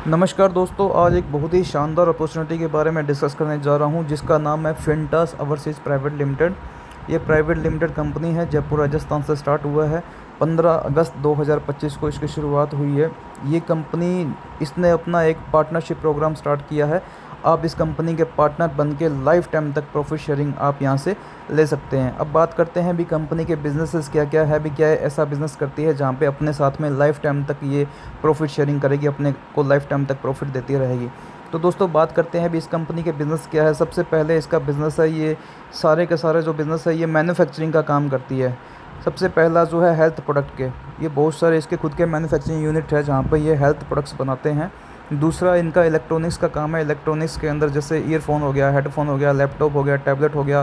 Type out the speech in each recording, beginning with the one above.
नमस्कार दोस्तों, आज एक बहुत ही शानदार अपॉर्चुनिटी के बारे में डिस्कस करने जा रहा हूं जिसका नाम है फिनटास ओवरसीज़ प्राइवेट लिमिटेड। ये प्राइवेट लिमिटेड कंपनी है, जयपुर राजस्थान से स्टार्ट हुआ है। 15 अगस्त 2025 को इसकी शुरुआत हुई है। ये कंपनी इसने अपना एक पार्टनरशिप प्रोग्राम स्टार्ट किया है। आप इस कंपनी के पार्टनर बन के लाइफ टाइम तक प्रॉफिट शेयरिंग आप यहाँ से ले सकते हैं। अब बात करते हैं भी कंपनी के बिजनेसेस क्या क्या है, भी क्या ऐसा बिज़नेस करती है जहाँ पे अपने साथ में लाइफ टाइम तक ये प्रॉफिट शेयरिंग करेगी, अपने को लाइफ टाइम तक प्रॉफिट देती रहेगी। तो दोस्तों बात करते हैं भी इस कंपनी के बिज़नेस क्या है। सबसे पहले इसका बिज़नेस है, ये सारे के सारे जो बिज़नेस है ये मैन्युफैक्चरिंग का काम करती है। सबसे पहला जो है हेल्थ प्रोडक्ट के, ये बहुत सारे इसके खुद के मैन्युफैक्चरिंग यूनिट है जहाँ पर ये हेल्थ प्रोडक्ट्स बनाते हैं। दूसरा इनका इलेक्ट्रॉनिक्स का काम है। इलेक्ट्रॉनिक्स के अंदर जैसे ईयरफोन हो गया, हेडफोन हो गया, लैपटॉप हो गया, टैबलेट हो गया,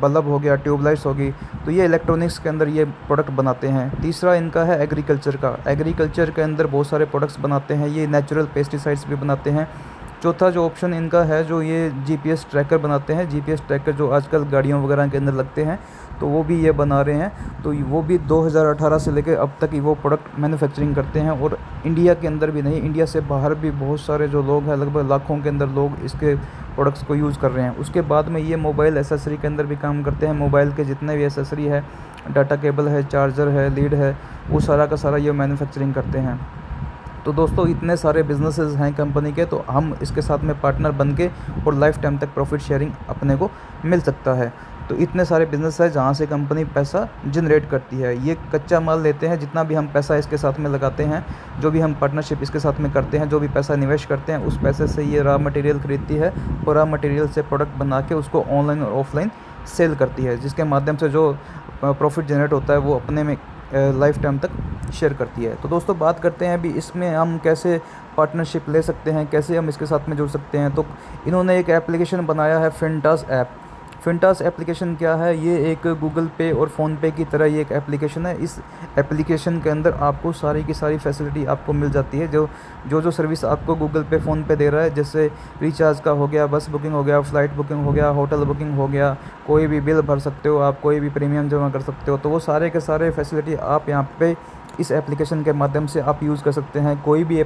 बल्ब हो गया, ट्यूबलाइट्स होगी, तो ये इलेक्ट्रॉनिक्स के अंदर ये प्रोडक्ट बनाते हैं। तीसरा इनका है एग्रीकल्चर का। एग्रीकल्चर के अंदर बहुत सारे प्रोडक्ट्स बनाते हैं, ये नेचुरल पेस्टिसाइड्स भी बनाते हैं। चौथा जो ऑप्शन इनका है, जो ये जीपीएस ट्रैकर बनाते हैं। जीपीएस ट्रैकर जो आजकल गाड़ियों वगैरह के अंदर लगते हैं, तो वो भी ये बना रहे हैं। तो वो भी 2018 से लेकर अब तक ही वो प्रोडक्ट मैन्युफैक्चरिंग करते हैं। और इंडिया के अंदर भी नहीं, इंडिया से बाहर भी बहुत सारे जो लोग हैं, लगभग लाखों के अंदर लोग इसके प्रोडक्ट्स को यूज़ कर रहे हैं। उसके बाद में ये मोबाइल एसेसरी के अंदर भी काम करते हैं। मोबाइल के जितने भी एसेसरी है, डाटा केबल है, चार्जर है, लीड है, वो सारा का सारा ये मैन्युफैक्चरिंग करते हैं। तो दोस्तों इतने सारे बिजनेसेस हैं कंपनी के, तो हम इसके साथ में पार्टनर बन के और लाइफ टाइम तक प्रॉफिट शेयरिंग अपने को मिल सकता है। तो इतने सारे बिज़नेस है जहाँ से कंपनी पैसा जनरेट करती है। ये कच्चा माल लेते हैं, जितना भी हम पैसा इसके साथ में लगाते हैं, जो भी हम पार्टनरशिप इसके साथ में करते हैं, जो भी पैसा निवेश करते हैं, उस पैसे से ये रॉ मटेरियल खरीदती है और रॉ मटेरियल से प्रोडक्ट बना के उसको ऑनलाइन और ऑफलाइन सेल करती है, जिसके माध्यम से जो प्रॉफिट जनरेट होता है वो अपने में लाइफ टाइम तक शेयर करती है। तो दोस्तों बात करते हैं अभी इसमें हम कैसे पार्टनरशिप ले सकते हैं, कैसे हम इसके साथ में जुड़ सकते हैं। तो इन्होंने एक एप्लीकेशन बनाया है, फिनटास ऐप। फिनटास एप्लीकेशन क्या है, ये एक गूगल पे और फ़ोनपे की तरह ये एक एप्लीकेशन है। इस एप्लीकेशन के अंदर आपको सारी की सारी फैसिलिटी आपको मिल जाती है, जो सर्विस आपको गूगल पे फ़ोन पे दे रहा है, जैसे रिचार्ज का हो गया, बस बुकिंग हो गया, फ़्लाइट बुकिंग हो गया, होटल बुकिंग हो गया, कोई भी बिल भर सकते हो आप, कोई भी प्रीमियम जमा कर सकते हो। तो वो सारे के सारे फैसिलिटी आप यहाँ पे इस एप्लीकेशन के माध्यम से आप यूज़ कर सकते हैं। कोई भी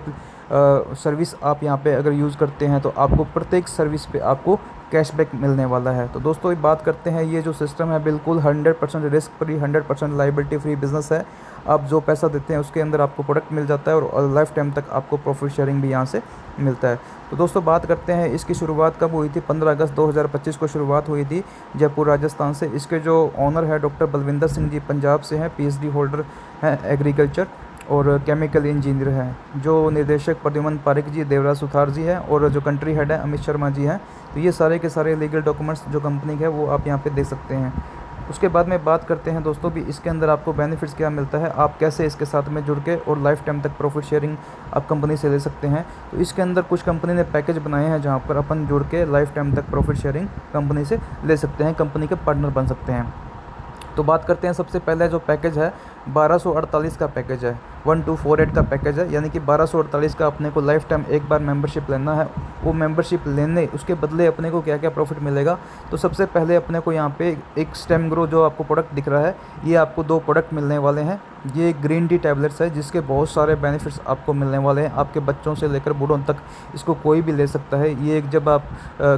सर्विस आप यहाँ पे अगर यूज़ करते हैं तो आपको प्रत्येक सर्विस पे आपको कैशबैक मिलने वाला है। तो दोस्तों ये बात करते हैं, ये जो सिस्टम है बिल्कुल 100% risk free, 100% liability free business है। आप जो पैसा देते हैं उसके अंदर आपको प्रोडक्ट मिल जाता है और लाइफ टाइम तक आपको प्रॉफिट शेयरिंग भी यहाँ से मिलता है। तो दोस्तों बात करते हैं इसकी शुरुआत कब हुई थी। 15 अगस्त 2025 को शुरुआत हुई थी जयपुर राजस्थान से। इसके जो ओनर है डॉक्टर बलविंदर सिंह जी, पंजाब से हैं, पीएचडी होल्डर हैं, एग्रीकल्चर और केमिकल इंजीनियर हैं। जो निर्देशक प्रद्युमन पारिक जी, देवराज सुथार जी हैं, और जो कंट्री हेड है अमित शर्मा जी हैं। तो ये सारे के सारे लीगल डॉक्यूमेंट्स जो कंपनी के है वो आप यहाँ पे देख सकते हैं। उसके बाद में बात करते हैं दोस्तों भी इसके अंदर आपको बेनिफिट्स क्या मिलता है, आप कैसे इसके साथ में जुड़ के और लाइफ टाइम तक प्रॉफिट शेयरिंग आप कंपनी से ले सकते हैं। तो इसके अंदर कुछ कंपनी ने पैकेज बनाए हैं जहाँ पर अपन जुड़ के लाइफ टाइम तक प्रॉफिट शेयरिंग कंपनी से ले सकते हैं, कंपनी के पार्टनर बन सकते हैं। तो बात करते हैं, सबसे पहले जो पैकेज है 1248 का पैकेज है, 1248 का पैकेज है, यानी कि 1248 का अपने को लाइफ टाइम एक बार मेंबरशिप लेना है। वो मेंबरशिप लेने उसके बदले अपने को क्या क्या प्रॉफिट मिलेगा। तो सबसे पहले अपने को यहाँ पे एक स्टेम ग्रो जो आपको प्रोडक्ट दिख रहा है, ये आपको 2 प्रोडक्ट मिलने वाले हैं। ये ग्रीन टी टैबलेट्स है जिसके बहुत सारे बेनिफिट्स आपको मिलने वाले हैं। आपके बच्चों से लेकर बूढ़ों तक इसको कोई भी ले सकता है। ये एक जब आप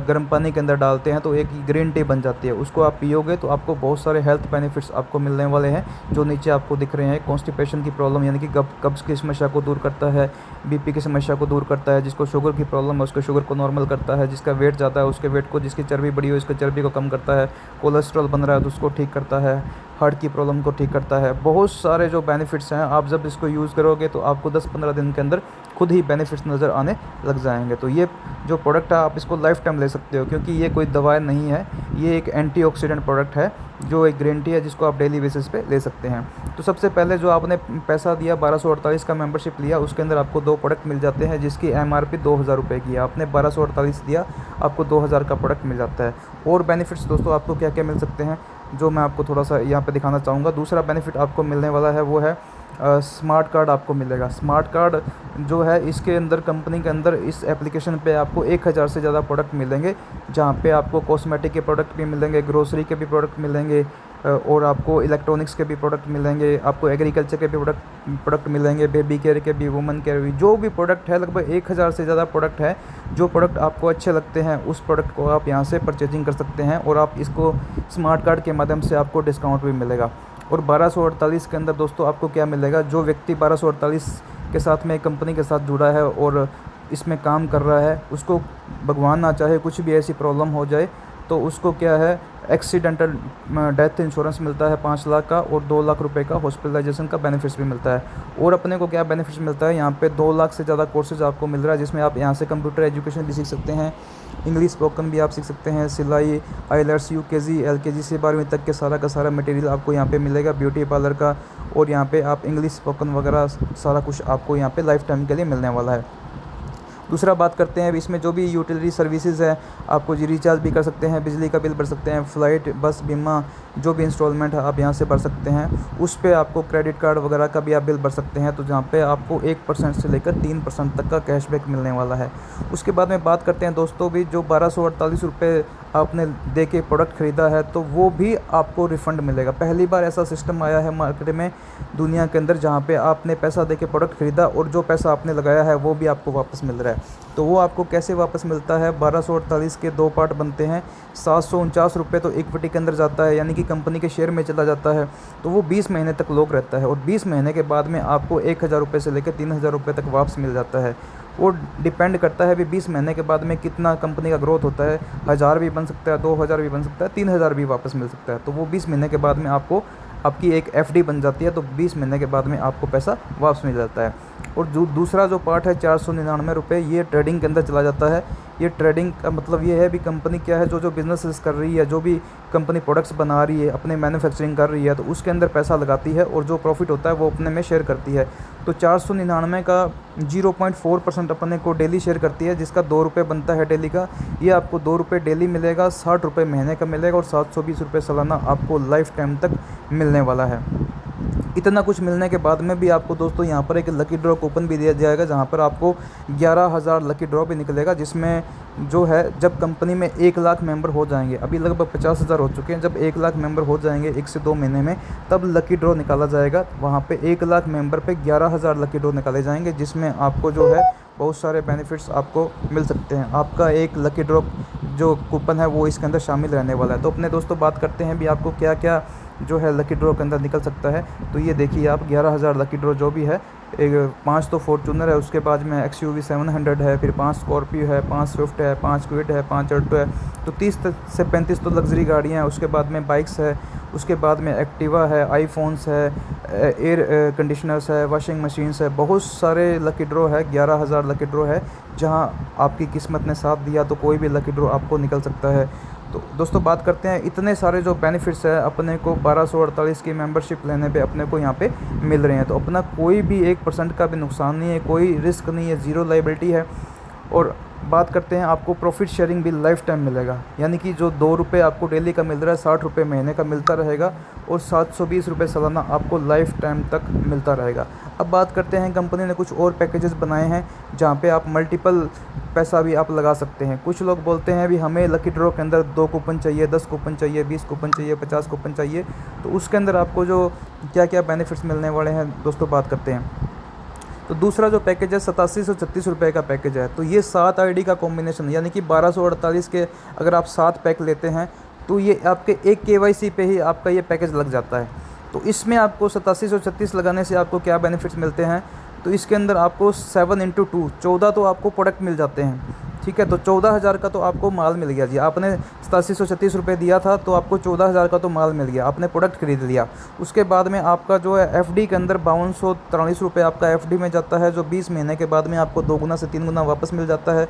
गर्म पानी के अंदर डालते हैं तो एक ग्रीन टी बन जाती है, उसको आप पियोगे तो आपको बहुत सारे हेल्थ बेनिफिट्स आपको मिलने वाले हैं जो नीचे आपको दिख रहे हैं। कॉन्स्टिपेशन की प्रॉब्लम यानी कि कब्ज़ की समस्या को दूर करता है, बीपी की समस्या को दूर करता है, जिसको शुगर की प्रॉब्लम है उसके शुगर को नॉर्मल करता है, जिसका वेट ज़्यादा है उसके वेट को, जिसकी चर्बी बढ़ी हो उसके चर्बी को कम करता है, कोलेस्ट्रॉल बन रहा है तो उसको ठीक करता है, हार्ट की प्रॉब्लम को ठीक करता है। बहुत सारे जो बेनिफिट्स हैं, आप जब इसको यूज़ करोगे तो आपको 10-15 दिन के अंदर खुद ही बेनिफिट्स नज़र आने लग जाएंगे। तो ये जो प्रोडक्ट है आप इसको लाइफ टाइम ले सकते हो, क्योंकि ये कोई दवाई नहीं है, ये एक एंटीऑक्सीडेंट प्रोडक्ट है जो एक ग्रीन टी है जिसको आप डेली बेसिस पे ले सकते हैं। तो सबसे पहले जो आपने पैसा दिया 1248 का मेंबरशिप लिया, उसके अंदर आपको 2 प्रोडक्ट मिल जाते हैं जिसकी एमआरपी 2000 रुपये की है। आपने 1248 दिया, आपको 2000 का प्रोडक्ट मिल जाता है। और बेनिफिट्स दोस्तों आपको क्या क्या मिल सकते हैं जो मैं आपको थोड़ा सा यहाँ पे दिखाना चाहूँगा। दूसरा बेनिफिट आपको मिलने वाला है वो है स्मार्ट कार्ड आपको मिलेगा। स्मार्ट कार्ड जो है इसके अंदर कंपनी के अंदर इस एप्लीकेशन पे आपको 1000 से ज़्यादा प्रोडक्ट मिलेंगे, जहाँ पे आपको कॉस्मेटिक के प्रोडक्ट भी मिलेंगे, ग्रोसरी के भी प्रोडक्ट मिलेंगे, और आपको इलेक्ट्रॉनिक्स के भी प्रोडक्ट मिलेंगे, आपको एग्रीकल्चर के भी प्रोडक्ट मिलेंगे, बेबी केयर के भी, वुमेन केयर भी, जो भी प्रोडक्ट है लगभग 1000 से ज़्यादा प्रोडक्ट है। जो प्रोडक्ट आपको अच्छे लगते हैं उस प्रोडक्ट को आप यहाँ से परचेजिंग कर सकते हैं और आप इसको स्मार्ट कार्ड के माध्यम से आपको डिस्काउंट भी मिलेगा। और 1248 के अंदर दोस्तों आपको क्या मिलेगा, जो व्यक्ति 1248 के साथ में कंपनी के साथ जुड़ा है और इसमें काम कर रहा है, उसको भगवान ना चाहे कुछ भी ऐसी प्रॉब्लम हो जाए तो उसको क्या है एक्सीडेंटल डेथ इंश्योरेंस मिलता है 5 लाख का, और 2 लाख रुपए का हॉस्पिटलाइजेशन का बेनिफिट्स भी मिलता है। और अपने को क्या बेनिफिट्स मिलता है, यहाँ पे 2 लाख से ज़्यादा कोर्सेज आपको मिल रहा है, जिसमें आप यहाँ से कंप्यूटर एजुकेशन भी सीख सकते हैं, इंग्लिश स्पोकन भी आप सीख सकते हैं, सिलाई, IELTS, UKG, LKG से 12वीं तक के सारा का सारा मटेरियल आपको यहाँ पे मिलेगा, ब्यूटी पार्लर का, और यहाँ पे आप इंग्लिश स्पोकन वगैरह सारा कुछ आपको यहाँ पे लाइफ टाइम के लिए मिलने वाला है। दूसरा बात करते हैं इसमें जो भी यूटिलिटी सर्विसेज है, आपको जी रिचार्ज भी कर सकते हैं, बिजली का बिल भर सकते हैं, फ़्लाइट, बस बीमा, जो भी इंस्टॉलमेंट है आप यहाँ से भर सकते हैं। उस पे आपको क्रेडिट कार्ड वगैरह का भी आप बिल भर सकते हैं, तो जहाँ पे आपको 1% से लेकर 3% तक का कैशबैक मिलने वाला है। उसके बाद में बात करते हैं दोस्तों भी, जो 1248 रुपये आपने दे के प्रोडक्ट ख़रीदा है तो वो भी आपको रिफ़ंड मिलेगा। पहली बार ऐसा सिस्टम आया है मार्केट में दुनिया के अंदर जहाँ पे आपने पैसा दे के प्रोडक्ट ख़रीदा और जो पैसा आपने लगाया है वो भी आपको वापस मिल रहा है। तो वो आपको कैसे वापस मिलता है, 1248 के 2 पार्ट बनते हैं। 749 रुपये तो इक्विटी के अंदर जाता है, यानी कि कंपनी के शेयर में चला जाता है, तो वो 20 महीने तक लॉक रहता है, और 20 महीने के बाद में आपको 1000 रुपये से लेकर 3000 रुपये तक वापस मिल जाता है। वो डिपेंड करता है भी 20 महीने के बाद में कितना कंपनी का ग्रोथ होता है, 1000 भी बन सकता है, 2000 भी बन सकता है, 3000 भी वापस मिल सकता है। तो वो 20 महीने के बाद में आपको आपकी एक FD बन जाती है, तो 20 महीने के बाद में आपको पैसा वापस मिल जाता है। और जो दूसरा जो पार्ट है 499 रुपये, ये ट्रेडिंग के अंदर चला जाता है। ये ट्रेडिंग का मतलब ये है भी कंपनी क्या है, जो बिज़नेसेस कर रही है, जो भी कंपनी प्रोडक्ट्स बना रही है, अपने मैन्युफैक्चरिंग कर रही है, तो उसके अंदर पैसा लगाती है और जो प्रॉफिट होता है वो अपने में शेयर करती है। तो 499 का 0.4% अपने को डेली शेयर करती है, जिसका 2 रुपये बनता है डेली का। ये आपको 2 रुपये डेली मिलेगा, 60 रुपये महीने का मिलेगा, और 720 रुपये सालाना आपको लाइफ टाइम तक मिलने वाला है। इतना कुछ मिलने के बाद में भी आपको दोस्तों यहाँ पर एक लकी ड्रॉ कूपन भी दिया जाएगा, जहाँ पर आपको 11,000 लकी ड्रॉ भी निकलेगा, जिसमें जो है जब कंपनी में 1 लाख मेंबर हो जाएंगे, अभी लगभग 50,000 हो चुके हैं, जब 1 लाख मेंबर हो जाएंगे 1 से 2 महीने में, तब लकी ड्रॉ निकाला जाएगा। वहाँ पे 1 लाख मेंबर पे 11,000 लकी ड्रॉ निकाले जाएंगे, जिसमें आपको जो है बहुत सारे बेनिफिट्स आपको मिल सकते हैं। आपका एक लकी ड्रॉ जो कूपन है वो इसके अंदर शामिल रहने वाला है। तो अपने दोस्तों बात करते हैं भी आपको क्या क्या जो है लकी ड्रॉ के अंदर निकल सकता है। तो ये देखिए आप 11,000 लकी ड्रॉ जो भी है, एक 5 तो फॉर्चूनर है, उसके बाद में XUV 700 है, फिर 5 स्कॉर्पियो है, 5 स्विफ्ट है, 5 क्विड है, 5 अल्टो है, तो 30 से 35 तो लग्जरी गाड़ियाँ हैं। उसके बाद में बाइक्स है, उसके बाद में एक्टिवा है, आईफोन्स है, एयर कंडीशनर्स है, वॉशिंग मशीन्स है, बहुत सारे लकी ड्रॉ है। 11,000 लकी ड्रॉ है, जहाँ आपकी किस्मत ने साथ दिया तो कोई भी लकी ड्रॉ आपको निकल सकता है। तो दोस्तों बात करते हैं इतने सारे जो बेनिफिट्स है अपने को 1248 की मेंबरशिप लेने पे अपने को यहाँ पे मिल रहे हैं। तो अपना कोई भी 1% का भी नुकसान नहीं है, कोई रिस्क नहीं है, ज़ीरो लायबिलिटी है। और बात करते हैं आपको प्रॉफिट शेयरिंग भी लाइफ टाइम मिलेगा, यानी कि जो 2 रुपये आपको डेली का मिल रहा है 60 रुपये महीने का मिलता रहेगा, और 720 रुपये सालाना आपको लाइफ टाइम तक मिलता रहेगा। अब बात करते हैं कंपनी ने कुछ और पैकेजेस बनाए हैं जहाँ पे आप मल्टीपल पैसा भी आप लगा सकते हैं। कुछ लोग बोलते हैं भी हमें लकी ड्रॉ के अंदर 2 कूपन चाहिए, 10 कूपन चाहिए, 20 कूपन चाहिए, 50 कूपन चाहिए, तो उसके अंदर आपको जो क्या क्या बेनिफिट्स मिलने वाले हैं दोस्तों बात करते हैं। तो दूसरा जो पैकेज है 8736 रुपये का पैकेज है। तो ये 7 ID का कॉम्बिनेशन, यानी कि 1248 के अगर आप 7 पैक लेते हैं तो ये आपके एक KYC पे ही आपका ये पैकेज लग जाता है। तो इसमें आपको 8736 लगाने से आपको क्या बेनिफिट्स मिलते हैं, तो इसके अंदर आपको 7 × 2 14 तो आपको प्रोडक्ट मिल जाते हैं, ठीक है। तो 14,000 का तो आपको माल मिल गया जी, आपने 8736 रुपये दिया था तो आपको 14,000 का तो माल मिल गया, आपने प्रोडक्ट खरीद लिया। उसके बाद में आपका जो है FD के अंदर 5243 रुपये आपका FD में जाता है, जो 20 महीने के बाद में आपको 2 गुना से 3 गुना वापस मिल जाता है।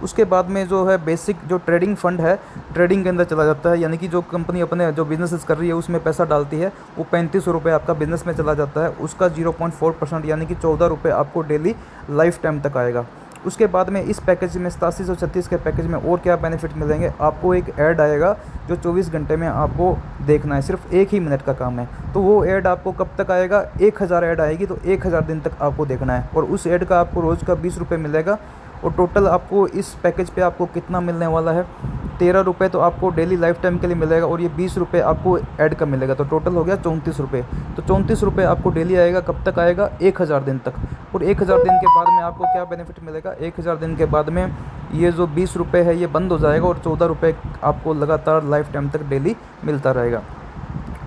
उसके बाद में जो है बेसिक जो ट्रेडिंग फंड है ट्रेडिंग के अंदर चला जाता है, यानी कि जो कंपनी अपने जो बिजनेसेस कर रही है उसमें पैसा डालती है, वो 3500 रुपये आपका बिजनेस में चला जाता है, उसका 0.4% यानी कि 14 रुपये आपको डेली लाइफ टाइम तक आएगा। उसके बाद में इस पैकेज में 8736 के पैकेज में और क्या बेनिफिट मिलेंगे, आपको एक ऐड आएगा जो 24 घंटे में आपको देखना है, सिर्फ 1 ही मिनट का काम है। तो वो ऐड आपको कब तक आएगा, 1000 ऐड आएगी तो 1000 दिन तक आपको देखना है, और उस ऐड का आपको रोज़ का 20 रुपये मिलेगा। और टोटल आपको इस पैकेज पे आपको कितना मिलने वाला है, 13 रुपये तो आपको डेली लाइफ टाइम के लिए मिलेगा और ये 20 रुपये आपको ऐड का मिलेगा, तो टोटल हो गया 34 रुपये। तो 34 रुपये आपको डेली आएगा, कब तक आएगा, 1000 दिन तक। और 1000 दिन के बाद में आपको क्या बेनिफिट मिलेगा, 1000 दिन के बाद में ये जो 20 रुपये है ये बंद हो जाएगा और 14 रुपये आपको लगातार लाइफ टाइम तक डेली मिलता रहेगा।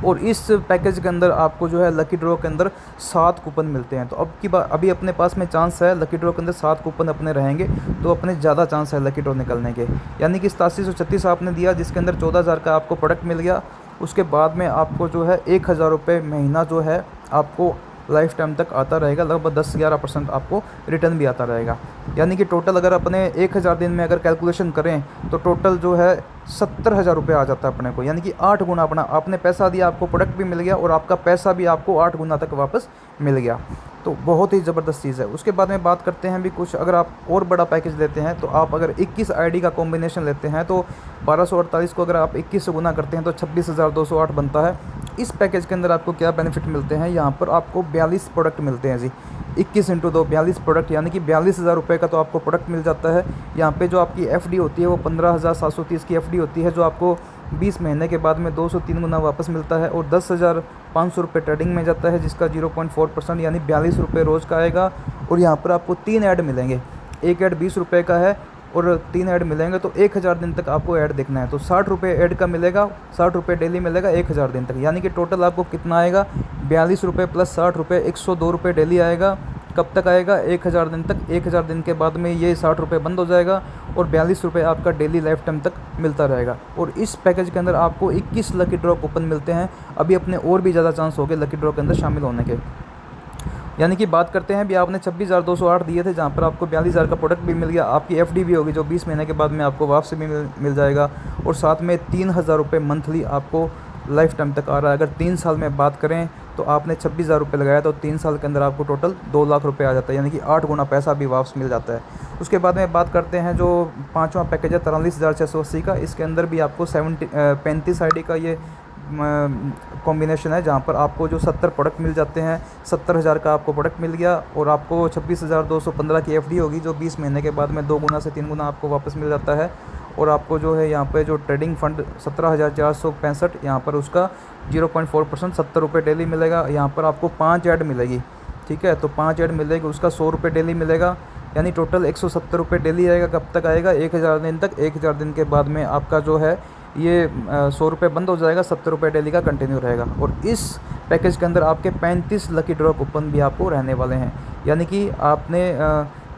और इस पैकेज के अंदर आपको जो है लकी ड्रॉ के अंदर 7 कूपन मिलते हैं। तो अभी अपने पास में चांस है लकी ड्रॉ के अंदर 7 कूपन अपने रहेंगे, तो अपने ज़्यादा चांस है लकी ड्रॉ निकलने के। यानी कि 8736 आपने दिया, जिसके अंदर 14,000 का आपको प्रोडक्ट मिल गया। उसके बाद में आपको जो है 1000 रुपये महीना जो है आपको लाइफ टाइम तक आता रहेगा, लगभग 10-11% आपको रिटर्न भी आता रहेगा। यानी कि टोटल अगर अपने 1000 दिन में अगर कैलकुलेशन करें तो टोटल जो है 70,000 रुपये आ जाता है अपने को। यानी कि 8 गुना अपना आपने पैसा दिया, आपको प्रोडक्ट भी मिल गया और आपका पैसा भी आपको 8 गुना तक वापस मिल गया। तो बहुत ही ज़बरदस्त चीज़ है। उसके बाद में बात करते हैं भी कुछ, अगर आप और बड़ा पैकेज लेते हैं तो आप अगर 21 आईडी का कॉम्बिनेशन लेते हैं तो 1248 को अगर आप 21 से गुना करते हैं तो 26,208 बनता है। इस पैकेज के अंदर आपको क्या बेनिफिट मिलते हैं, यहाँ पर आपको 42 प्रोडक्ट मिलते हैं जी। 21 × 2 42 प्रोडक्ट, यानी कि 42,000 रुपये का तो आपको प्रोडक्ट मिल जाता है। यहाँ पे जो आपकी एफडी होती है वो 15,730 की एफडी होती है, जो आपको 20 महीने के बाद में 203 गुना वापस मिलता है। और 10,500 रुपये ट्रेडिंग में जाता है, जिसका 0.4% यानी 42 रुपये रोज़ का आएगा। और यहाँ पर आपको 3 ऐड मिलेंगे, एक ऐड 20 रुपये का है और 3 ऐड मिलेंगे, तो 1000 दिन तक आपको ऐड देखना है। तो 60 रुपये ऐड का मिलेगा, 60 रुपये डेली मिलेगा 1000 दिन तक। यानी कि टोटल आपको कितना आएगा, 42 रुपये प्लस 60 रुपये, 102 रुपये डेली आएगा। कब तक आएगा, 1000 दिन तक। 1000 दिन के बाद में ये 60 रुपये बंद हो जाएगा और 42 रुपये आपका डेली लाइफ टाइम तक मिलता रहेगा। और इस पैकेज के अंदर आपको 21 लकी ड्रॉ कूपन मिलते हैं। अभी अपने और भी ज़्यादा चांस हो गए लकी ड्रॉ के अंदर शामिल होने के। यानी कि बात करते हैं भी आपने 26,208 दिए थे, जहाँ पर आपको 42,000 का प्रोडक्ट भी मिल गया, आपकी एफडी भी होगी जो 20 महीने के बाद में आपको वापस भी मिल जाएगा। और साथ में 3,000 रुपये मंथली आपको लाइफ टाइम तक आ रहा है। अगर 3 साल में बात करें तो आपने 26,000 रुपये लगाया तो 3 साल के अंदर आपको टोटल 2 लाख रुपये आ जाता है, यानी कि 8 गुना पैसा भी वापस मिल जाता है। उसके बाद में बात करते हैं जो 5वां पैकेज है 43,680 का। इसके अंदर भी आपको 35 आईडी का ये कॉम्बिनेशन है, जहाँ पर आपको जो 70 प्रोडक्ट मिल जाते हैं। 70,000 का आपको प्रोडक्ट मिल गया और आपको 26,215 की एफडी होगी, जो 20 महीने के बाद में 2 गुना से 3 गुना आपको वापस मिल जाता है। और आपको जो है यहाँ पे जो ट्रेडिंग फंड 17,465, यहाँ पर उसका 0.4% 70 रुपये डेली मिलेगा। यहाँ पर आपको 5 ऐड मिलेगी, ठीक है, तो 5 ऐड मिलेगी, उसका 100 रुपये डेली मिलेगा, यानी टोटल 170 रुपये डेली आएगा। कब तक आएगा, 1000 दिन तक। 1000 दिन के बाद में आपका जो है ये 100 रुपये बंद हो जाएगा, 70 रुपये डेली का कंटिन्यू रहेगा। और इस पैकेज के अंदर आपके 35 लकी ड्रॉ कूपन भी आपको रहने वाले हैं। यानी कि आपने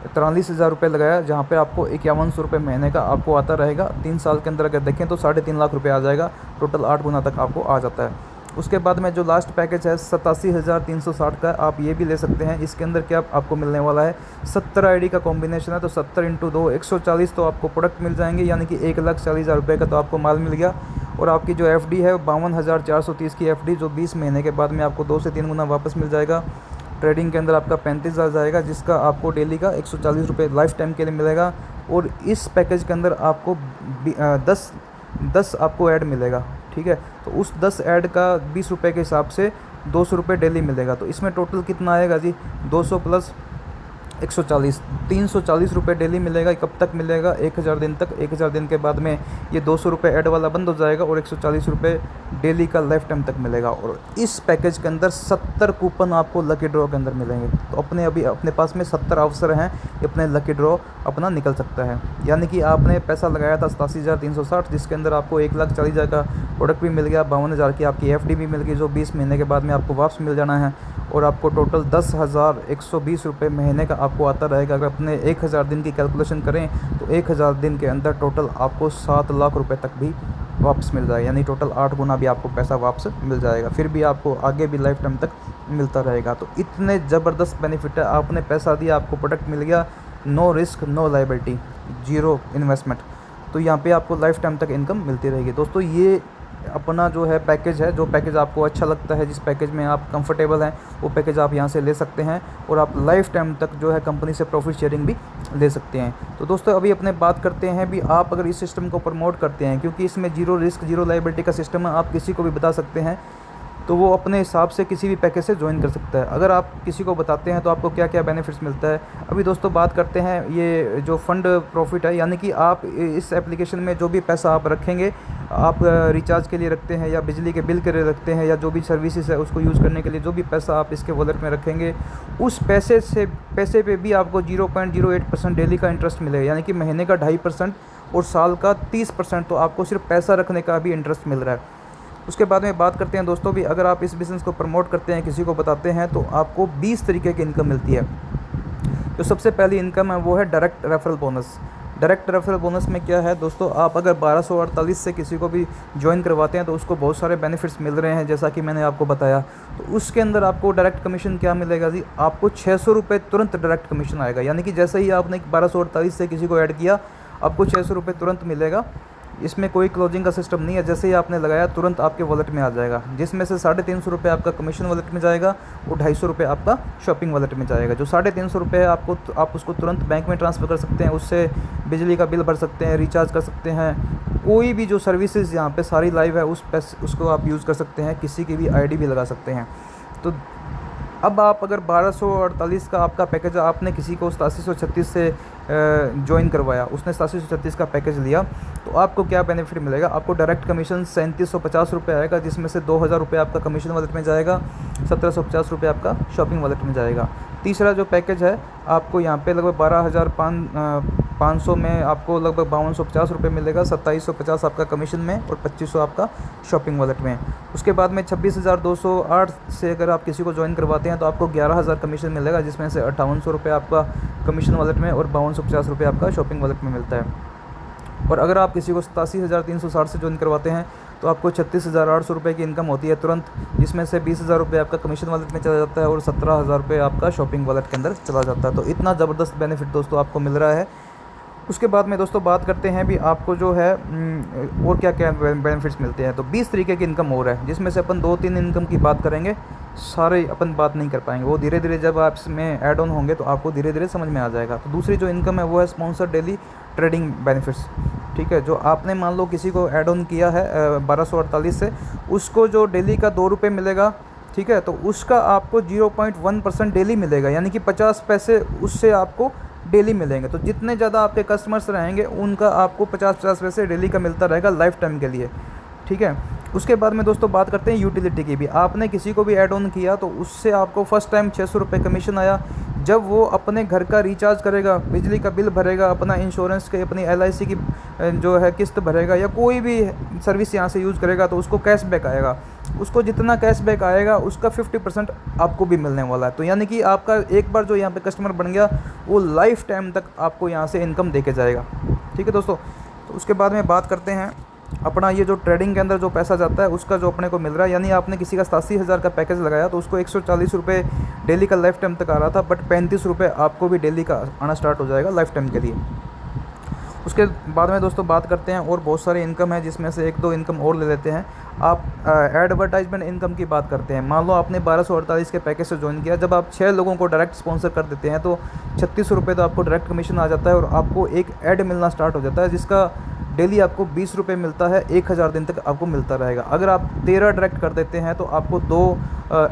43,000 रुपये लगाया, जहाँ पे आपको 5100 रुपये महीने का आपको आता रहेगा। 3 साल के अंदर अगर देखें तो 3.5 लाख रुपये आ जाएगा, टोटल 8 गुना तक आपको आ जाता है। उसके बाद में जो लास्ट पैकेज है 87,360 का, आप ये भी ले सकते हैं। इसके अंदर क्या आपको मिलने वाला है, 70 आईडी का कॉम्बिनेशन है, तो 70 × 2 140 तो आपको प्रोडक्ट मिल जाएंगे, यानी कि 1,40,000 रुपये का तो आपको माल मिल गया। और आपकी जो एफडी है 52,430 की एफडी, जो 20 महीने के बाद में आपको 2 से 3 गुना वापस मिल जाएगा। ट्रेडिंग के अंदर आपका 35,000 जाएगा, जिसका आपको डेली का 140 रुपये लाइफ टाइम के लिए मिलेगा। और इस पैकेज के अंदर आपको 10 आपको ऐड मिलेगा, ठीक है, तो उस 10 ऐड का 20 रुपये के हिसाब से 200 रुपये डेली मिलेगा। तो इसमें टोटल कितना आएगा जी, 200 प्लस 140, 340 रुपये डेली मिलेगा। कब तक मिलेगा, 1000 दिन तक। 1000 दिन के बाद में ये 200 रुपये ऐड वाला बंद हो जाएगा और 140 रुपये डेली का लाइफ टाइम तक मिलेगा। और इस पैकेज के अंदर 70 कूपन आपको लकी ड्रॉ के अंदर मिलेंगे। तो अभी अपने पास में 70 अवसर हैं कि अपने लकी ड्रॉ अपना निकल सकता है। यानी कि आपने पैसा लगाया था 87,360, जिसके अंदर आपको 1,40,000 का प्रोडक्ट भी मिल गया, 52,000 की आपकी एफडी भी मिल गई, जो 20 महीने के बाद में आपको वापस मिल जाना है। और आपको टोटल 10,120 रुपये महीने का आपको आता रहेगा। अगर अपने 1000 दिन की कैलकुलेशन करें तो 1000 दिन के अंदर टोटल आपको 7 लाख रुपए तक भी वापस मिल जाएगा, यानी टोटल 8 गुना भी आपको पैसा वापस मिल जाएगा। फिर भी आपको आगे भी लाइफ टाइम तक मिलता रहेगा। तो इतने ज़बरदस्त बेनिफिट है। आपने पैसा दिया, आपको प्रोडक्ट मिल गया, no risk no liability, 0 investment, तो यहाँ पे आपको लाइफ टाइम तक इनकम मिलती रहेगी। दोस्तों ये अपना जो है पैकेज है, जो पैकेज आपको अच्छा लगता है, जिस पैकेज में आप कंफर्टेबल हैं, वो पैकेज आप यहाँ से ले सकते हैं और आप लाइफ टाइम तक जो है कंपनी से प्रॉफिट शेयरिंग भी ले सकते हैं। तो दोस्तों अभी अपने बात करते हैं भी, आप अगर इस सिस्टम को प्रमोट करते हैं, क्योंकि इसमें 0 रिस्क 0 लायबिलिटी का सिस्टम है, आप किसी को भी बता सकते हैं। तो वो अपने हिसाब से किसी भी पैकेज से ज्वाइन कर सकता है। अगर आप किसी को बताते हैं तो आपको क्या क्या बेनिफिट्स मिलता है। अभी दोस्तों बात करते हैं ये जो फ़ंड प्रॉफिट है, यानी कि आप इस एप्लीकेशन में जो भी पैसा आप रखेंगे, आप रिचार्ज के लिए रखते हैं या बिजली के बिल के लिए रखते हैं या जो भी सर्विसेज है उसको यूज़ करने के लिए जो भी पैसा आप इसके वॉलेट में रखेंगे, उस पैसे पे भी आपको 0.08% डेली का इंटरेस्ट मिलेगा, यानी कि महीने का 2.5% और साल का 30%। तो आपको सिर्फ पैसा रखने का भी इंटरेस्ट मिल रहा है। उसके बाद में बात करते हैं दोस्तों भी, अगर आप इस बिज़नेस को प्रमोट करते हैं, किसी को बताते हैं, तो आपको 20 तरीके की इनकम मिलती है। जो सबसे पहली इनकम है वो है direct referral bonus. Direct referral bonus में क्या है दोस्तों, आप अगर 1248 से किसी को भी ज्वाइन करवाते हैं तो उसको बहुत सारे बेनिफिट्स मिल रहे हैं, जैसा कि मैंने आपको बताया। तो उसके अंदर आपको डायरेक्ट कमीशन क्या मिलेगा जी, आपको 600 रुपये तुरंत डायरेक्ट कमीशन आएगा, यानी कि जैसे ही आपने 1248 से किसी को ऐड किया, आपको 600 रुपये तुरंत मिलेगा। इसमें कोई क्लोजिंग का सिस्टम नहीं है, जैसे ही आपने लगाया तुरंत आपके वॉलेट में आ जाएगा, जिसमें से 350 रुपये आपका कमीशन वॉलेट में जाएगा और 250 रुपये आपका शॉपिंग वॉलेट में जाएगा। जो 350 रुपये है आप उसको तुरंत बैंक में ट्रांसफ़र कर सकते हैं, उससे बिजली का बिल भर सकते हैं, रिचार्ज कर सकते हैं, कोई भी जो सर्विसेज यहाँ पे सारी लाइव है उसको आप यूज़ कर सकते हैं, किसी की भी आईडी भी लगा सकते हैं। तो अब आप अगर 1248 का आपका पैकेज, आपने किसी को 8736 से ज्वाइन करवाया, उसने 8736 का पैकेज लिया, तो आपको क्या बेनिफिट मिलेगा, आपको डायरेक्ट कमीशन 3750 रुपये आएगा, जिसमें से 2000 रुपये आपका कमीशन वॉलेट में जाएगा, 1750 रुपये आपका शॉपिंग वॉलेट में जाएगा। तीसरा जो पैकेज है, आपको यहाँ पे लगभग 12,500 में आपको लगभग 5250 रुपये मिलेगा, 2750 आपका कमीशन में और 2500 आपका शॉपिंग वॉलेट में। उसके बाद में 26,208 से अगर आप किसी को ज्वाइन करवाते हैं तो आपको 11,000 कमीशन मिलेगा, जिसमें से 5800 रुपये आपका कमीशन वॉलेट में और 5250 रुपये आपका शॉपिंग वॉलेट में मिलता है। और अगर आप किसी को 87,360 से ज्वाइन करवाते हैं तो आपको 36,800 रुपये की इनकम होती है तुरंत, जिसमें से 20,000 रुपये आपका कमीशन वॉलेट में चला जाता है और 17,000 रुपये आपका शॉपिंग वॉलेट के अंदर चला जाता है। तो इतना ज़बरदस्त बेनिफिट दोस्तों आपको मिल रहा है। उसके बाद में दोस्तों बात करते हैं भी आपको जो है और क्या क्या बेनिफिट्स मिलते हैं। तो 20 तरीके की इनकम और है, जिसमें से अपन 2-3 इनकम की बात करेंगे, सारे अपन बात नहीं कर पाएंगे, वो धीरे धीरे जब आप इसमें ऐड ऑन होंगे तो आपको धीरे धीरे समझ में आ जाएगा। तो दूसरी जो इनकम है वो है स्पॉन्सर डेली ट्रेडिंग बेनिफिट्स। ठीक है, जो आपने मान लो किसी को ऐड ऑन किया है 1248 से, उसको जो डेली का 2 रुपये मिलेगा, ठीक है, तो उसका आपको 0.1% डेली मिलेगा, यानी कि 50 पैसे उससे आपको डेली मिलेंगे। तो जितने ज़्यादा आपके कस्टमर्स रहेंगे उनका आपको 50-50 पैसे डेली का मिलता रहेगा लाइफ टाइम के लिए। ठीक है, उसके बाद में दोस्तों बात करते हैं यूटिलिटी की भी। आपने किसी को भी ऐड ऑन किया तो उससे आपको फर्स्ट टाइम 600 रुपये कमीशन आया। जब वो अपने घर का रिचार्ज करेगा, बिजली का बिल भरेगा, अपना इंश्योरेंस के, अपनी LIC की जो है किस्त भरेगा या कोई भी सर्विस यहाँ से यूज़ करेगा तो उसको कैशबैक आएगा। उसको जितना कैशबैक आएगा उसका 50% आपको भी मिलने वाला है। तो यानी कि आपका एक बार जो यहाँ पे कस्टमर बन गया वो लाइफ टाइम तक आपको यहाँ से इनकम दे के जाएगा। ठीक है दोस्तों, तो उसके बाद में बात करते हैं अपना ये जो ट्रेडिंग के अंदर जो पैसा जाता है उसका जो अपने को मिल रहा है। यानी आपने किसी का 87,000 का पैकेज लगाया तो उसको 140 रुपये डेली का लाइफ टाइम तक आ रहा था, बट 35 रुपये आपको भी डेली का आना स्टार्ट हो जाएगा लाइफ टाइम के लिए। उसके बाद में दोस्तों बात करते हैं और बहुत सारी इनकम है, जिसमें से 1-2 इनकम और ले लेते हैं। आप एडवर्टाइजमेंट इनकम की बात करते हैं। मान लो आपने 1248 के पैकेज से ज्वाइन किया, जब आप 6 लोगों को डायरेक्ट स्पॉन्सर कर देते हैं तो 36 रुपये तो आपको डायरेक्ट कमीशन आ जाता है और आपको एक ऐड मिलना स्टार्ट हो जाता है, जिसका डेली आपको 20 रुपये मिलता है, 1000 दिन तक आपको मिलता रहेगा। अगर आप 13 डायरेक्ट कर देते हैं तो आपको 2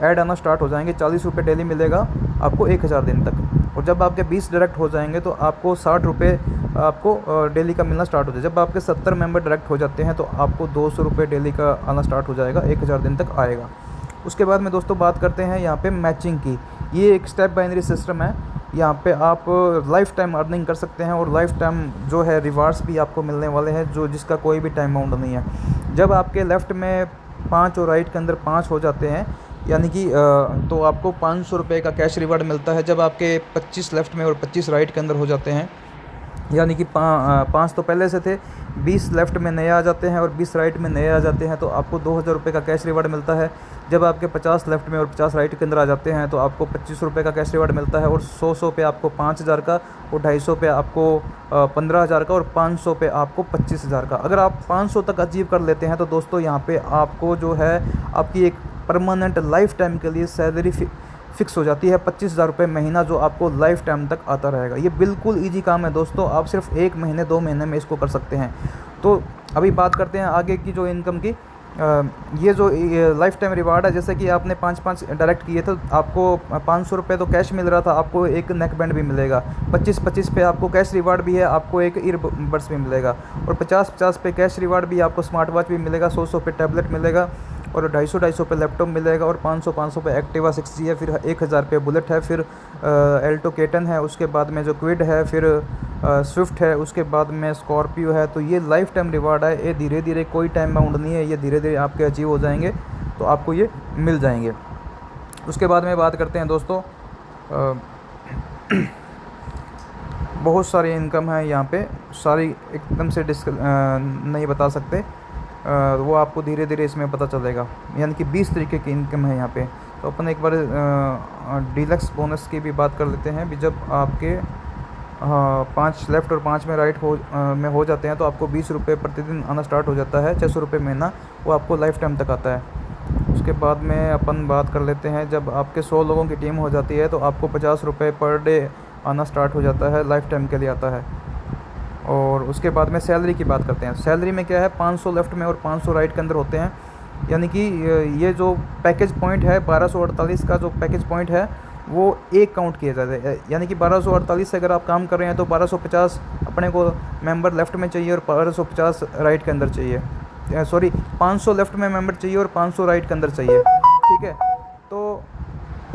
ऐड आना स्टार्ट हो जाएंगे, 40 रुपये डेली मिलेगा आपको 1000 दिन तक। और जब आपके 20 डायरेक्ट हो जाएंगे तो आपको 60 रुपये आपको डेली का मिलना स्टार्ट हो जाए। जब आपके 70 मेंबर डायरेक्ट हो जाते हैं तो आपको 200 रुपये डेली का आना स्टार्ट हो जाएगा, 1000 दिन तक आएगा। उसके बाद में दोस्तों बात करते हैं यहाँ पे मैचिंग की। ये एक स्टेप बाइनरी सिस्टम है, यहाँ पे आप लाइफ टाइम अर्निंग कर सकते हैं और लाइफ टाइम जो है रिवार्ड्स भी आपको मिलने वाले हैं, जो जिसका कोई भी टाइम बाउंड नहीं है। जब आपके लेफ़्ट में 5 और राइट के अंदर 5 हो जाते हैं, यानी कि तो आपको 500 रुपये का कैश रिवार्ड मिलता है। जब आपके 25 लेफ़्ट में और 25 राइट के अंदर हो जाते हैं, यानी कि 5 तो पहले से थे, 20 लेफ़्ट में नए आ जाते हैं और 20 राइट में नए आ जाते हैं, तो आपको 2000 रुपये का कैश रिवार्ड मिलता है। जब आपके 50 लेफ़्ट में और 50 राइट के अंदर आ जाते हैं तो आपको 25 रुपये का कैश रिवार्ड मिलता है और 100 पे आपको 5000 का और 250 पे आपको 15,000 का और 500 पे आपको 25,000 का। अगर आप 500 तक अचीव कर लेते हैं तो दोस्तों यहाँ पे आपको जो है आपकी एक परमानेंट लाइफ टाइम के लिए सैलरी फिक्स हो जाती है, 25,000 रुपये महीना, जो आपको लाइफ टाइम तक आता रहेगा। ये बिल्कुल ईजी काम है दोस्तों, आप सिर्फ 1 महीने 2 महीने में इसको कर सकते हैं। तो अभी बात करते हैं आगे की जो इनकम की। ये जो लाइफ टाइम रिवार्ड है, जैसे कि आपने 5-5 डायरेक्ट किए थे, आपको 500 रुपये तो कैश मिल रहा था, आपको एक नेक बैंड भी मिलेगा। 25-25 पे आपको कैश रिवार्ड भी है, आपको एक ईयरबड्स भी मिलेगा। और 50-50 पे कैश रिवार्ड भी, आपको स्मार्ट वॉच भी मिलेगा। 100-100 पे टैबलेट मिलेगा, और 250-250 पे लैपटॉप मिलेगा, और 500-500 पे एक्टिवा 6G है, फिर 1000 पे बुलेट है, फिर एल्टो केटन है, उसके बाद में जो क्विड है, फिर स्विफ्ट है, उसके बाद में स्कॉर्पियो है। तो ये लाइफ टाइम रिवार्ड है, ये धीरे धीरे कोई टाइम बाउंड नहीं है, ये धीरे धीरे आपके अचीव हो जाएंगे, तो आपको ये मिल जाएंगे। उसके बाद में बात करते हैं दोस्तों, बहुत सारी इनकम है यहाँ पे, सारी एकदम से नहीं बता सकते, वो आपको धीरे धीरे इसमें पता चलेगा। यानी कि 20 तरीके की इनकम है यहाँ पे। तो अपन एक बार डीलक्स बोनस की भी बात कर लेते हैं। भी जब आपके 5 लेफ़्ट और 5 में राइट में हो जाते हैं, तो आपको 20 रुपये प्रतिदिन आना स्टार्ट हो जाता है। 600 रुपये महीना, वो आपको लाइफ टाइम तक आता है। उसके बाद में अपन बात कर लेते हैं, जब आपके 100 लोगों की टीम हो जाती है, तो आपको 50 रुपये पर डे आना स्टार्ट हो जाता है, लाइफ टाइम के लिए आता है। और उसके बाद में सैलरी की बात करते हैं। सैलरी में क्या है, 500 लेफ़्ट में और 500 राइट के अंदर होते हैं। यानी कि ये जो पैकेज पॉइंट है 1248 का, जो पैकेज पॉइंट है वो एक काउंट किया जाता है। यानी कि 1248 से अगर आप काम कर रहे हैं, तो 1250 अपने को मेंबर लेफ़्ट में चाहिए और 1250 राइट के अंदर चाहिए। सॉरी, 500 लेफ़्ट में मेंबर चाहिए और 500 राइट के अंदर चाहिए, ठीक है। तो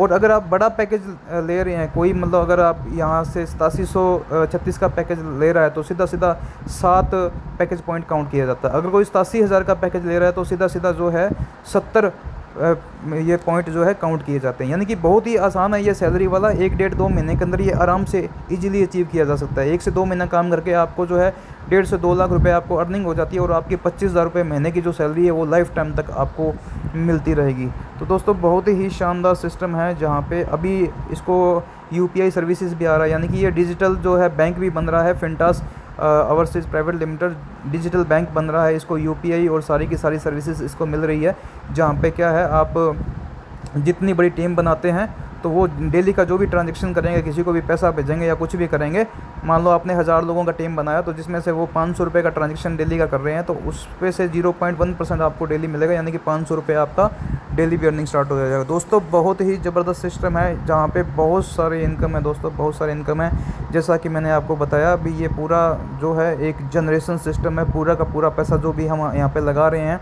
और अगर आप बड़ा पैकेज ले रहे हैं कोई, मतलब अगर आप यहाँ से 8736 का पैकेज ले रहा है, तो सीधा सीधा 7 पैकेज पॉइंट काउंट किया जाता है। अगर कोई 87,000 का पैकेज ले रहा है, तो सीधा सीधा जो है 70 ये पॉइंट जो है काउंट किए जाते हैं। यानी कि बहुत ही आसान है ये सैलरी वाला। 1-1.5-2 महीने के अंदर ये आराम से इजीली अचीव किया जा सकता है। 1 से 2 महीना काम करके आपको जो है 1.5 से 2 लाख रुपए आपको अर्निंग हो जाती है, और आपकी 25,000 रुपये महीने की जो सैलरी है वो लाइफ टाइम तक आपको मिलती रहेगी। तो दोस्तों बहुत ही शानदार सिस्टम है, जहाँ पे अभी इसको UPI सर्विसेज भी आ रहा है। यानी कि ये डिजिटल जो है बैंक भी बन रहा है। Fintas overseas private limited digital bank बन रहा है, इसको UPI और सारी की सारी सर्विसेज इसको मिल रही है। जहाँ पे क्या है, आप जितनी बड़ी टीम बनाते हैं, तो वो डेली का जो भी ट्रांजैक्शन करेंगे, किसी को भी पैसा भेजेंगे या कुछ भी करेंगे, मान लो आपने 1000 लोगों का टीम बनाया, तो जिसमें से वो 500 रुपये का ट्रांजैक्शन डेली का कर रहे हैं, तो उस पे से 0.1% आपको डेली मिलेगा। यानी कि 500 रुपये आपका डेली भी अर्निंग स्टार्ट हो जाएगा। दोस्तों बहुत ही ज़बरदस्त सिस्टम है, जहाँ पे बहुत सारी इनकम है दोस्तों, बहुत सारी इनकम है। जैसा कि मैंने आपको बताया, अभी ये पूरा जो है एक जनरेशन सिस्टम है। पूरा का पूरा पैसा जो भी हम यहाँ पे लगा रहे हैं,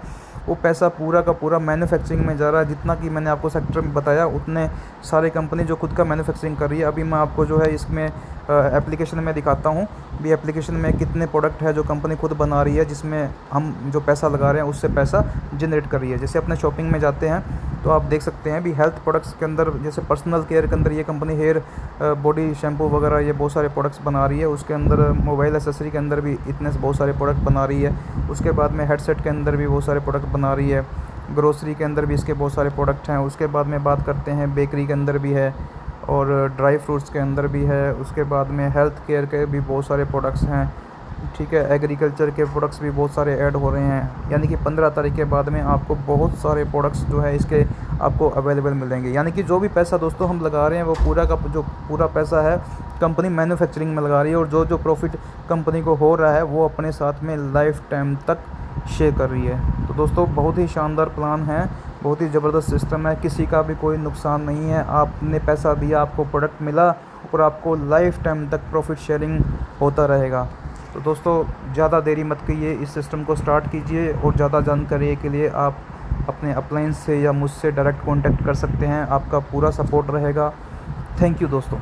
वो पैसा पूरा का पूरा मैन्युफैक्चरिंग में जा रहा है। जितना कि मैंने आपको सेक्टर में बताया, उतने सारे कंपनी जो खुद का मैन्युफैक्चरिंग कर रही है। अभी मैं आपको जो है इसमें एप्लीकेशन में दिखाता हूँ भी एप्लीकेशन में कितने प्रोडक्ट है जो कंपनी खुद बना रही है, जिसमें हम जो पैसा लगा रहे हैं उससे पैसा जनरेट कर रही है। जैसे अपने शॉपिंग में जाते हैं, तो आप देख सकते हैं भी हेल्थ प्रोडक्ट्स के अंदर, जैसे पर्सनल केयर के अंदर ये कंपनी हेयर बॉडी शैम्पू वगैरह ये बहुत सारे प्रोडक्ट्स बना रही है। उसके अंदर मोबाइल एसेसरी के अंदर भी इतने से बहुत सारे प्रोडक्ट बना रही है। उसके बाद में हेडसेट के अंदर भी बहुत सारे प्रोडक्ट बना रही है। ग्रोसरी के अंदर भी इसके बहुत सारे प्रोडक्ट हैं। उसके बाद में बात करते हैं बेकरी के अंदर भी है, और ड्राई फ्रूट्स के अंदर भी है। उसके बाद में हेल्थ केयर के भी बहुत सारे प्रोडक्ट्स हैं, ठीक है। एग्रीकल्चर के प्रोडक्ट्स भी बहुत सारे ऐड हो रहे हैं। यानी कि 15 तारीख के बाद में आपको बहुत सारे प्रोडक्ट्स जो है इसके आपको अवेलेबल मिलेंगे। यानी कि जो भी पैसा दोस्तों हम लगा रहे हैं, वो पूरा का जो पूरा पैसा है कंपनी मैन्युफैक्चरिंग में लगा रही है, और जो जो प्रॉफिट कंपनी को हो रहा है वो अपने साथ में लाइफ टाइम तक शेयर कर रही है। तो दोस्तों बहुत ही शानदार प्लान है, बहुत ही ज़बरदस्त सिस्टम है, किसी का भी कोई नुकसान नहीं है। आपने पैसा दिया, आपको प्रोडक्ट मिला, और आपको लाइफ टाइम तक प्रॉफिट शेयरिंग होता रहेगा। तो दोस्तों ज़्यादा देरी मत कीजिए, इस सिस्टम को स्टार्ट कीजिए, और ज़्यादा जानकारी के लिए आप अपने अपलाइन से या मुझसे डायरेक्ट कॉन्टैक्ट कर सकते हैं। आपका पूरा सपोर्ट रहेगा। थैंक यू दोस्तों।